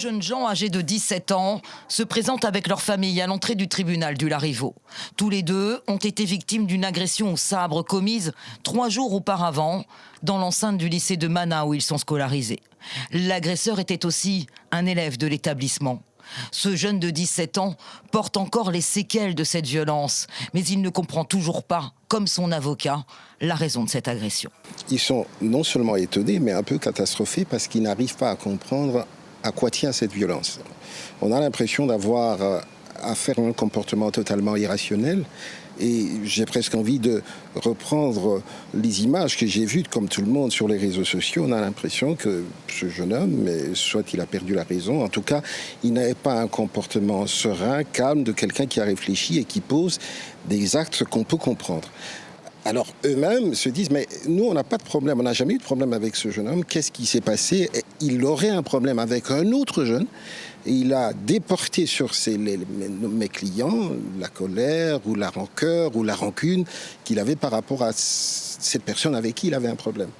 Jeunes gens âgés de 17 ans se présentent avec leur famille à l'entrée du tribunal du Larivot. Tous les deux ont été victimes d'une agression au sabre commise 3 jours auparavant dans l'enceinte du lycée de Mana où ils sont scolarisés. L'agresseur était aussi un élève de l'établissement. Ce jeune de 17 ans porte encore les séquelles de cette violence, mais il ne comprend toujours pas, comme son avocat, la raison de cette agression. Ils sont non seulement étonnés, mais un peu catastrophés parce qu'ils n'arrivent pas à comprendre à quoi tient cette violence. On a l'impression d'avoir affaire à un comportement totalement irrationnel et j'ai presque envie de reprendre les images que j'ai vues, comme tout le monde, sur les réseaux sociaux. On a l'impression que ce jeune homme, soit il a perdu la raison, en tout cas, il n'avait pas un comportement serein, calme, de quelqu'un qui a réfléchi et qui pose des actes qu'on peut comprendre. Alors eux-mêmes se disent, mais nous on n'a pas de problème, on n'a jamais eu de problème avec ce jeune homme, qu'est-ce qui s'est passé? Il aurait un problème avec un autre jeune, et il a déporté sur mes clients la colère ou la rancœur ou la rancune qu'il avait par rapport à cette personne avec qui il avait un problème.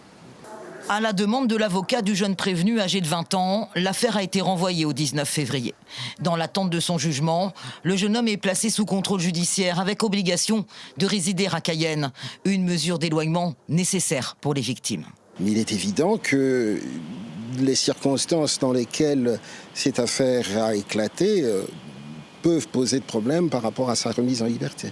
À la demande de l'avocat du jeune prévenu âgé de 20 ans, l'affaire a été renvoyée au 19 février. Dans l'attente de son jugement, le jeune homme est placé sous contrôle judiciaire avec obligation de résider à Cayenne, une mesure d'éloignement nécessaire pour les victimes. Mais il est évident que les circonstances dans lesquelles cette affaire a éclaté peuvent poser de problèmes par rapport à sa remise en liberté.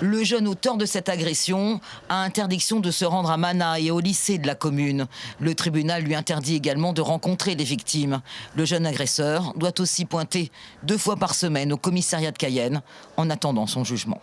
Le jeune auteur de cette agression a interdiction de se rendre à Mana et au lycée de la commune. Le tribunal lui interdit également de rencontrer les victimes. Le jeune agresseur doit aussi pointer 2 fois par semaine au commissariat de Cayenne en attendant son jugement.